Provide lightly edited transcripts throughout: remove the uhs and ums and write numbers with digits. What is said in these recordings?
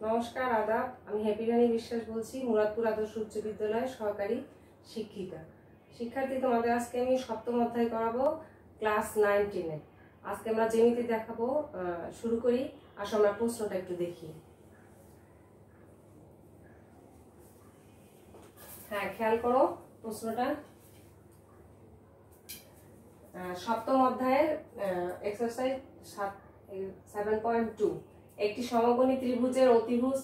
নমস্কার, আদাব। আমি হ্যাপি রানী বিশ্বাস বলছি, মুরাদপুর আদর্শ উচ্চ বিদ্যালয়ের সহকারী শিক্ষিকা। শিক্ষার্থী, তোমাদের আজকে আমি সপ্তম অধ্যায় করাবো, ক্লাস 9-10-এ। আজকে আমরা জ্যামিতি দেখাবো। শুরু করি। আসো আমরা প্রশ্নটা একটু দেখি। হ্যাঁ, খেয়াল করো প্রশ্নটা। সপ্তম অধ্যায়ের এক্সারসাইজ 7.2। একটি সমকোণী ত্রিভুজের অতিভুজ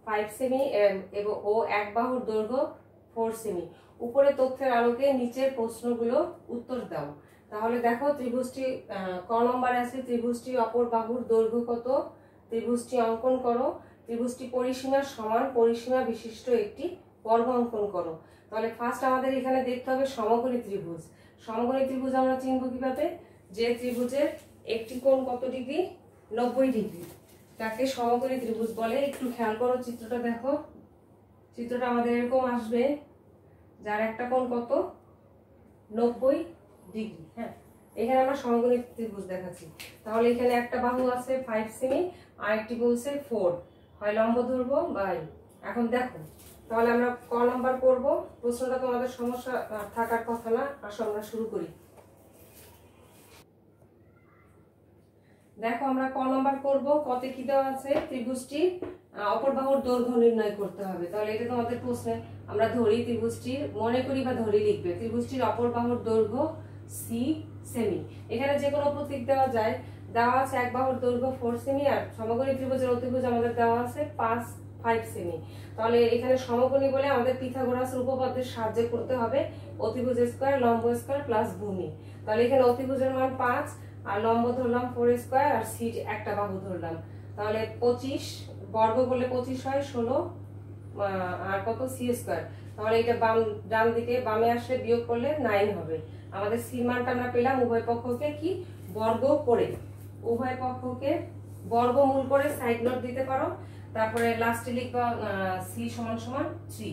5 সেমি ও এক বাহুর দৈর্ঘ্য 4 সেমি। উপরে তথ্যের আলোকে নিচের প্রশ্নগুলো উত্তর দাও। তাহলে দেখো, ত্রিভুজটি ক নম্বরে আছে, ত্রিভুজটি অপর বাহুর দৈর্ঘ্য কত? ত্রিভুজটি অঙ্কন করো। ত্রিভুজটি পরিসীমার সমান পরিসীমা বিশিষ্ট একটি বর্গ অঙ্কন করো। তাহলে ফার্স্ট আমাদের এখানে দেখতে হবে সমকোণী ত্রিভুজ। সমকোণী ত্রিভুজ আমরা চিনব কিভাবে? যে ত্রিভুজের একটি কোণ কত ডিগ্রি? 90 ডিগ্রি। তাকে সমকোণী ত্রিভুজ বলে। একটু খেয়াল করো, চিত্রটা দেখো। চিত্রটা আমাদের এরকম আসবে, যার একটা কোণ কত? 90 ডিগ্রি। হ্যাঁ, এখানে আমরা সমকোণী ত্রিভুজ দেখাচ্ছি। তাহলে এখানে একটা বাহু আছে 5 সেমি, আর একটি বলছে 4। হয় লম্ব ধরবো বা এখন দেখো, তাহলে আমরা ক নাম্বার করব। প্রশ্নটা তোমাদের সমস্যা থাকার কথা না। আসো আমরা শুরু করি। দেখো, আমরা ক নাম্বার করব। কতে কি দেওয়া আছে? ত্রিভুজটি অপর বাহুর দৈর্ঘ্য নির্ণয় করতে হবে। তাহলে এটা তোমাদের প্রশ্নে আমরা ধরি ত্রিভুজটির, মনে করি বা ধরি লিখবে, ত্রিভুজটির অপর বাহুর দৈর্ঘ্য সি সেমি। এখানে যে কোনো প্রতীক দেওয়া যায়। দেওয়া আছে এক বাহুর দৈর্ঘ্য 4 সেমি, আর সমকোণী ত্রিভুজের অতিভুজ আমাদের দেওয়া আছে 5 সেমি। তাহলে এখানে সমকোণী বলে আমাদের পিথাগোরাসের উপপাদ্যের সাহায্যে করতে হবে। অতিভুজ স্কয়ার লম্ব স্কয়ার প্লাস ভূমি। তাহলে এখানে অতিভুজের মান 5, আর লম্ব ধরলাম 4 স্কয়ার, আর সি একটা বাহু ধরলাম। তাহলে 25 বর্গ করলে 25 হয় 16, আর কত? C square. তাহলে এটা ডান দিকে বামে আসলে বিয়োগ করলে 9 হবে। আমাদের সি মানটা আমরা পেলাম। উভয় পক্ষকে কি বর্গ করে, উভয় পক্ষকে বর্গমূল করে সাইড নোট দিতে পারো। তারপরে লাস্টে লিখবা সি সমান সমান 3।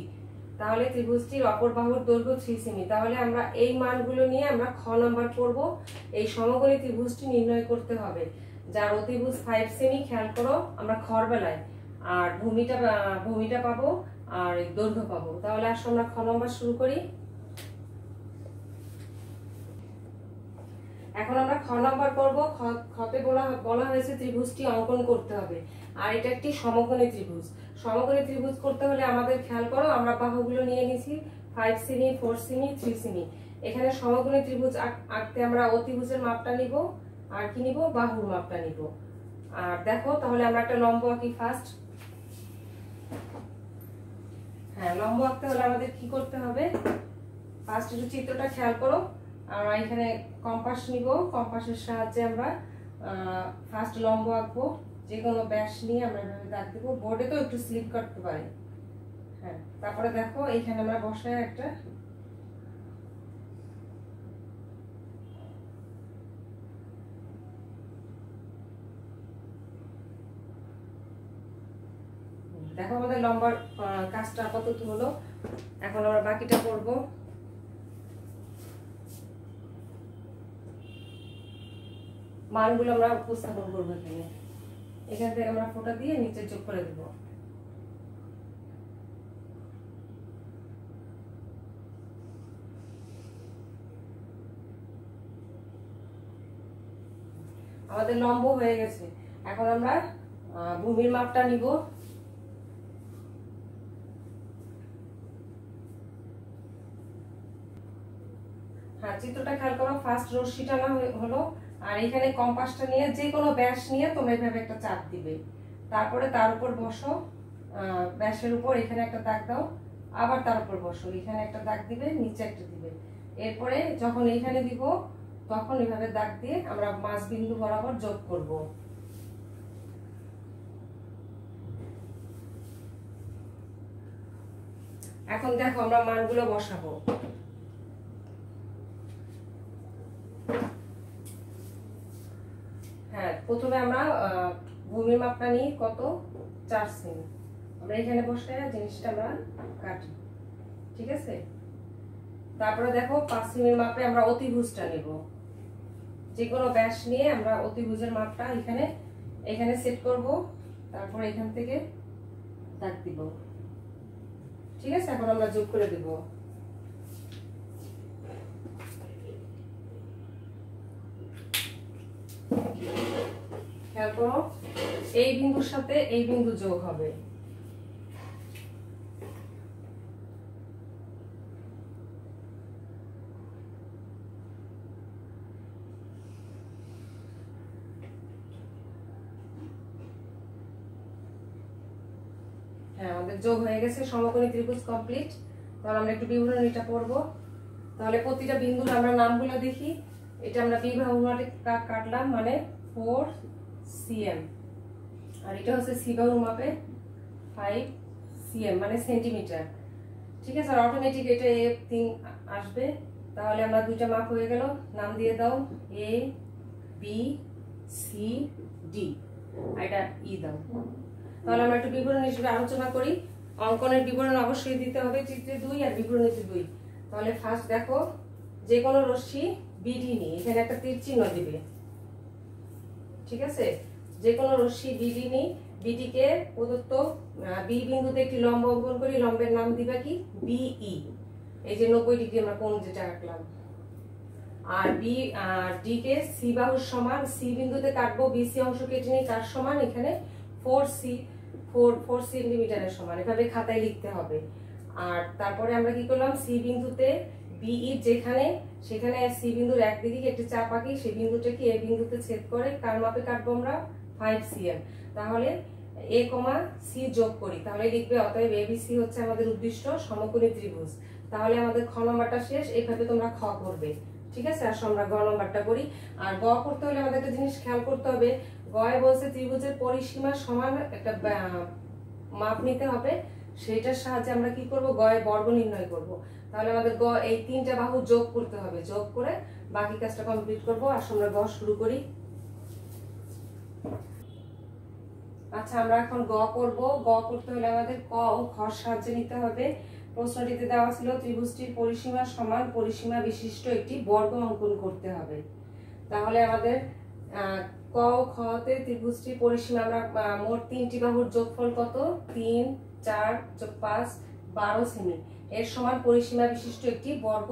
তাহলে ত্রিভুজটির অপর বাহুর দৈর্ঘ্য 3 সেমি। তাহলে আমরা এই মানগুলো নিয়ে আমরা খ নাম্বার করব। এই সমকোণী ত্রিভুজটি নির্ণয় করতে হবে, যার অতিভুজ 5 সেমি। খেয়াল করো, আমরা খর বেলায় আর ভূমিটা পাবো, আর দৈর্ঘ্য পাবো। তাহলে আসো আমরা খ নাম্বার শুরু করি। এখন আমরা খ নাম্বার করব। খতে বলা হয়েছে ত্রিভুজটি অঙ্কন করতে হবে, আর এটা একটি সমকোণী ত্রিভুজ। সমকোণী ত্রিভুজ করতে হলে আমাদের খেয়াল করো, আমরা বাহুগুলো নিয়ে নিছি 5 সেমি, 4 সেমি, 3 সেমি। এখানে সমকোণী ত্রিভুজ আঁকতে আমরা অতিভুজের মাপটা নিব, আর কি নিব? বাহুর মাপটা নিব। আর দেখো, তাহলে আমরা একটা লম্ব আঁকি ফার্স্ট। হ্যাঁ, লম্ব আঁকতে হলে আমাদের কি করতে হবে? ফার্স্ট একটু চিত্রটা খেয়াল করো। আমরা এখানে কম্পাস নিব। কম্পাসের সাহায্যে আমরা ফার্স্ট লম্ব আঁকবো। যে কোনো ব্যাস নিয়ে আমরা এভাবে দাগ দেবো। বোর্ডে তো একটু স্লিপ করতে পারে। হ্যাঁ, তারপরে দেখো, এইখানে আমরা বসায় একটা দেখো, আমাদের লম্বার কাজটা কতটুকু হলো। এখন আমরা বাকিটা করব। মানগুলো আমরা উপস্থাপন করবো এখানে। এখান থেকে আমরা ফোঁটা দিয়ে নিচে যোগ করে দেব। আমাদের লম্ব হয়ে গেছে। এখন আমরা ভূমির মাপটা নিব। হ্যাঁ, চিত্রটা খেয়াল করো। ফার্স্ট রশ্মি টানা হলো, আর এখানে কম্পাসটা নিয়ে যে কোনো ব্যাস নিয়ে তোমরা এইভাবে একটা চাপ দিবে। তারপরে তার উপর বসো, ব্যাসের উপর এখানে একটা দাগ দাও, আবার তার উপর বসো, এখানে একটা দাগ দিবে, নিচে একটা দিবে। এরপরে যখন এইখানে দিব, তখন এইভাবে দাগ দিয়ে আমরা মাঝ বিন্দু বরাবর যোগ করব। এখন দেখো, আমরা মানগুলো বসাবো। হ্যাঁ, প্রথমে আমরা ভূমির মাপটা নিই কত? 4 সেমি। আমরা এখানে বসে জিনিসটা আমরা কাটি, ঠিক আছে? তারপরে দেখো, 5 সেমির মাপে আমরা অতিভুজটা নেব। যে কোনো ব্যাস নিয়ে আমরা অতিভুজের মাপটা এখানে সেট করব। তারপর এখান থেকে দাগ দিব। ঠিক আছে, এখন আমরা যোগ করে দেব। খেয়াল করো, এই বিন্দুর সাথে এই বিন্দু যোগ হবে। হ্যাঁ, আমাদের যোগ হয়ে গেছে, সমকোণী ত্রিভুজ কমপ্লিট। তাহলে আমরা একটু বিবরণীটা পড়বো। তাহলে প্রতিটা বিন্দুর আমরা নামগুলো দেখি। এটা আমরা বিবাহুর মাপে কাটলাম, মানে 4 cm, আর এটা হচ্ছে সি বাহুর মাপে 5 cm, মানে সেন্টিমিটার। ঠিক আছে, আর অটোমেটিক এটা A3 আসবে। তাহলে আমরা দুইটা মাপ হয়ে গেল, নাম দিয়ে দাও A B C D, আর এটা E দাও। তাহলে আমরা একটু বিবরণ হিসেবে আলোচনা করি। অঙ্কনের বিবরণ অবশ্যই দিতে হবে চিত্রে 2 আর বিবরণীতে 2। তাহলে ফার্স্ট দেখো, যে কোনো রশ্মি BD নিয়ে এখানে একটা তীর চিহ্ন দিবে। ঠিক আছে, যে কোনো রশ্মি BD নিয়ে BD কে প্রদত্ত B বিন্দুতে একটি লম্ব অঙ্কন করি। লম্বের নাম দিবা কি? BE। এই যে 90 ডিগ্রি আমরা কোণ যেটা আঁকলাম। আর D কে C বাহুর সমান, C বিন্দুতে কাটবো। BC অংশ কেটে নিই, তার সমান এখানে 4 সেন্টিমিটারের সমান। এভাবে খাতায় লিখতে হবে। আর তারপরে আমরা কি করলাম, C বিন্দুতে BE যেখানে, সেখানে C বিন্দুর একদিকে একটি চাপ আঁকি। সেই বিন্দুটাকে A বিন্দুতে ছেদ করে কার মাপে কাটবো আমরা? 5 cm। তাহলে A, C যোগ করি, তাহলে লিখবে অতএব ABC হচ্ছে আমাদের উদ্দিষ্ট সমকোণী ত্রিভুজ। তাহলে আমাদের খ নম্বরটা শেষ। এইভাবে তোমরা খ করবে। ঠিক আছে, আসো আমরা গ নম্বরটা করি। আর গ করতে হলে আমাদের একটা জিনিস খেয়াল করতে হবে। গয়ে বলছে ত্রিভুজের পরিসীমা সমান একটা মাপ নিতে হবে। সেটার সাহায্যে আমরা কি করব? গয়ের বর্গ নির্ণয় করব। তাহলে আমাদের গ এই তিনটা বাহু যোগ করতে হবে। যোগ করে বাকি কাজটা কমপ্লিট করব। আসো আমরা গ শুরু করি। আচ্ছা, আমরা এখন গ করব। গ করতে হলে আমাদের ক ও খ সাহায্যে নিতে হবে। প্রশ্নটিতে দেওয়া ছিল ত্রিভুজটির পরিসীমা সমান পরিসীমা বিশিষ্ট একটি বর্গ অঙ্কন করতে হবে। তাহলে আমাদের ক ও খ তে ত্রিভুজটির পরিসীমা আমরা মোট 3টি বাহুর যোগফল কত? 3 4 যোগ 5 12 সেমি এর সমান পরিসীমা বিশিষ্ট একটি বর্গ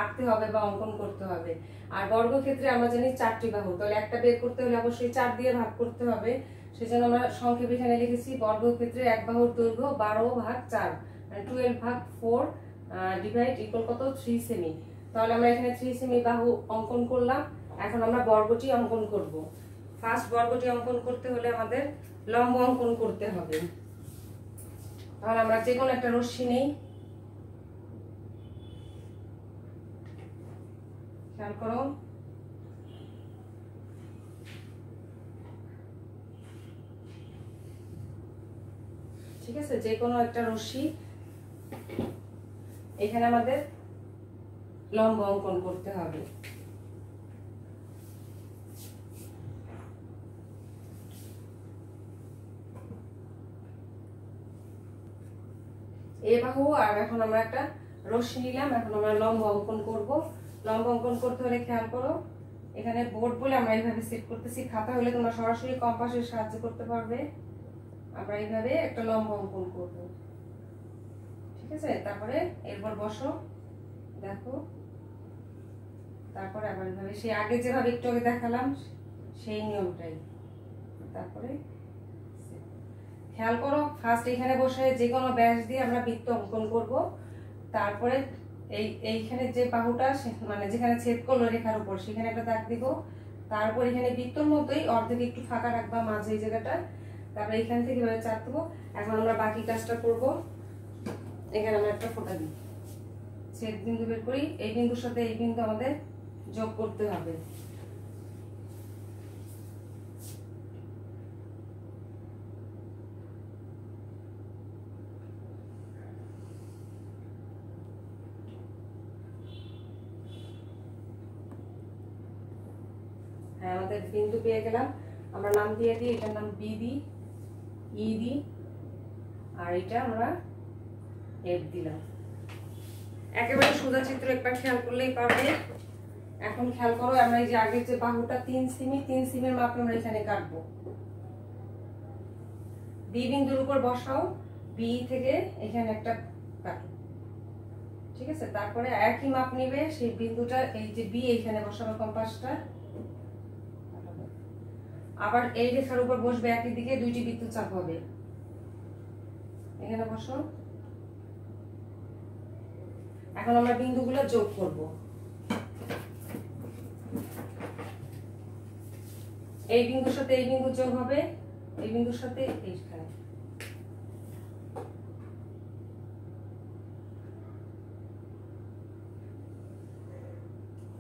আঁকতে হবে বা অঙ্কন করতে হবে। আর বর্গক্ষেত্রে আমরা জানি 4টি বাহু। তাহলে একটা বের করতে হলে অবশ্যই 4 দিয়ে ভাগ করতে হবে। সেজন্য আমরা সংক্ষেপে এখানে লিখেছি বর্গক্ষেত্রে এক বাহুর দৈর্ঘ্য 12/4, মানে 12/4 ডিভাইড ইকুয়াল কত? 3 সেমি। তাহলে আমরা এখানে 3 সেমি বাহু অঙ্কন করলাম। এখন আমরা বর্গটি অঙ্কন করব। ফার্স্ট বর্গটি অঙ্কন করতে হলে আমাদের লম্ব অঙ্কন করতে হবে। তাহলে আমরা যে কোনো একটা রশ্মি নেই। খেয়াল করো, ঠিক আছে, যে কোনো একটা রশ্মি। এখানে আমাদের লম্ব অঙ্কন করতে হবে। এ বাহু, আর এখন আমরা একটা রশ্মি নিলাম। এখন আমরা লম্ব অঙ্কন করব। লম্ব অঙ্কন করতে হলে খেয়াল করো, এখানে বোর্ড বলে আমরা এইভাবে সেট করতেছি। খাতা হলে তোমরা সরাসরি কম্পাসের সাহায্য করতে পারবে। আমরা এইভাবে একটা লম্ব অঙ্কন করব। ঠিক আছে, তারপরে এরপর বসো, দেখো, তারপরে আবার এইভাবে সেই আগে যেভাবে একটু আগে দেখালাম সেই নিয়মটাই। তারপরে খেয়াল করো, ফার্স্ট এখানে বসে যে কোনো ব্যাস দিয়ে আমরা বৃত্ত অঙ্কন করব। তারপরে এইখানে যে বাহুটা মানে যেখানে ছেদ করলো রেখার উপর, সেখানে একটা দাগ দিব। তারপর এখানে বৃত্তর মতোই অর্ধেক একটু ফাঁকা রাখবা মাঝে এই জায়গাটা। তারপরে এখান থেকে এভাবে চাপ দেবো। এখন আমরা বাকি কাজটা করব। এখানে আমরা একটা ফোঁটা দিই, ছেদ বিন্দু বের করি। এই বিন্দুর সাথে এই বিন্দু আমাদের যোগ করতে হবে। হ্যাঁ, আমাদের বিন্দু পেয়ে গেলাম। আমরা নাম দিয়ে দিই, এটার নাম বি দিই, ই দিই, আর এটা আমরা এফ দিলাম। একেবারে সোজা চিত্র একটা খেয়াল করলেই পারবে। এখন খেয়াল করো, আমরা এই যে আগের যে বাহুটা 3 সেমি, 3 সেমির মাপে আমরা এখানে কাটবো। বি বিন্দুর উপর বসাও, বি থেকে এখানে একটা কাটো, ঠিক আছে। তারপরে একই মাপ নিবে, সেই বিন্দুটা এই যে বি এখানে বসাবে কম্পাসটা, আবার এই রেখার উপর বসবে, একই দিকে দুইটি বিদ্যুৎ চাপ হবে, এখানে বসো। এখন আমরা বিন্দুগুলো যোগ করব। এই বিন্দুর সাথে এই বিন্দু যোগ হবে, এই বিন্দুর সাথে এইখানে।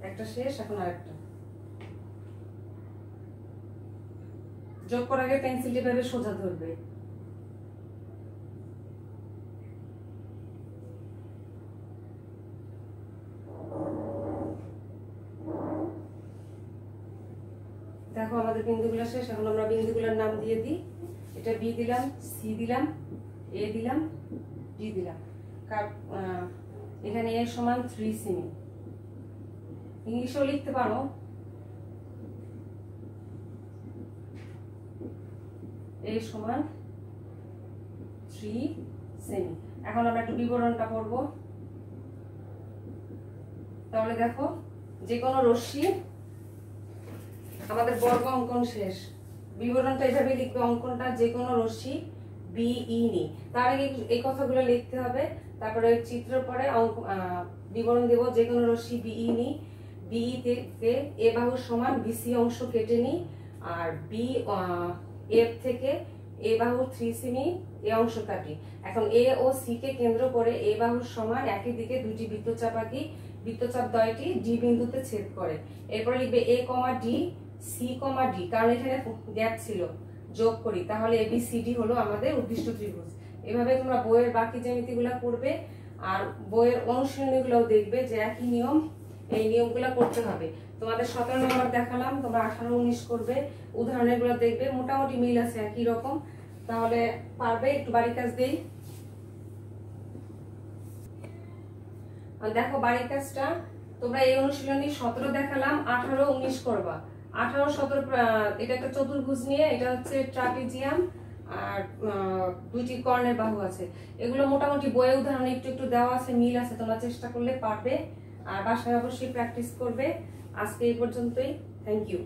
একটা শেষ, এখন আরেকটা যোগ করার আগে পেন্সিলটি ভাবে সোজা ধরবে। দেখো আমাদের বিন্দুগুলো শেষ। এখন আমরা বিন্দুগুলোর নাম দিয়ে দিই। এটা বি দিলাম, সি দিলাম, এ দিলাম, ডি দিলাম। এখানে এ সমান 3 সেমি, ইংলিশেও লিখতে পারো। এ সমান 3 সেমি। এখন আমরা একটু বিবরণটা পড়ব। তাহলে দেখো, যে কোনো রশ্মি, আমাদের বর্গ অঙ্কন শেষ, বিবরণটা এইভাবে লিখবে। অঙ্কনটা যে কোনো রশ্মি বিই নি, তার আগে এই কথাগুলো লিখতে হবে। তারপরে চিত্র পরে বিবরণ দেব। যে কোনো রশ্মি বিই নি, বিই থেকে এ বাহুর সমান বিসি অংশ কেটে নি, আর বি এর থেকে এ বাহুর 3 সেমি এ অংশ কাটি। এখন এ ও সি কে কেন্দ্র করে এ বাহুর সমান একই দিকে দুইটি বৃত্তচাপ আঁকি। বৃত্তচাপ দ্বয়টি ডি বিন্দুতে ছেদ করে। এরপর লিখবে এ কমা ডি, সি কমা ডি, কারণ এখানে গ্যাপ ছিল, যোগ করি। তাহলে এ বি সি ডি হলো আমাদের উদ্দিষ্ট ত্রিভুজ। এভাবে তোমরা বইয়ের বাকি জ্যামিতিগুলো করবে, আর বইয়ের অনুশীলনীগুলোও দেখবে যে একই নিয়ম, এই নিয়মগুলো করতে হবে। তোমাদের 17 নম্বর দেখালাম, তোমরা 18, 19 করবে, উদাহরণগুলো দেখবে, মোটামুটি মিল আছে একই রকম, তাহলে পারবে। একটু বাড়ির কাজ দেই। দেখো বাড়ির কাজটা তোমরা এই অনুশীলনী 17 দেখালাম, 18, 19 করবা। 18, 17 এটা একটা চতুর্ভুজ নিয়ে, এটা হচ্ছে ট্রাপিজিয়াম, আর দুইটি কর্ণের বাহু আছে। এগুলো মোটামুটি বইয়ে উদাহরণে একটু একটু দেওয়া আছে, মিল আছে, তোমরা চেষ্টা করলে পারবে। আর বাসায় অবশ্যই প্র্যাকটিস করবে। আজকে এই পর্যন্তই। Thank you.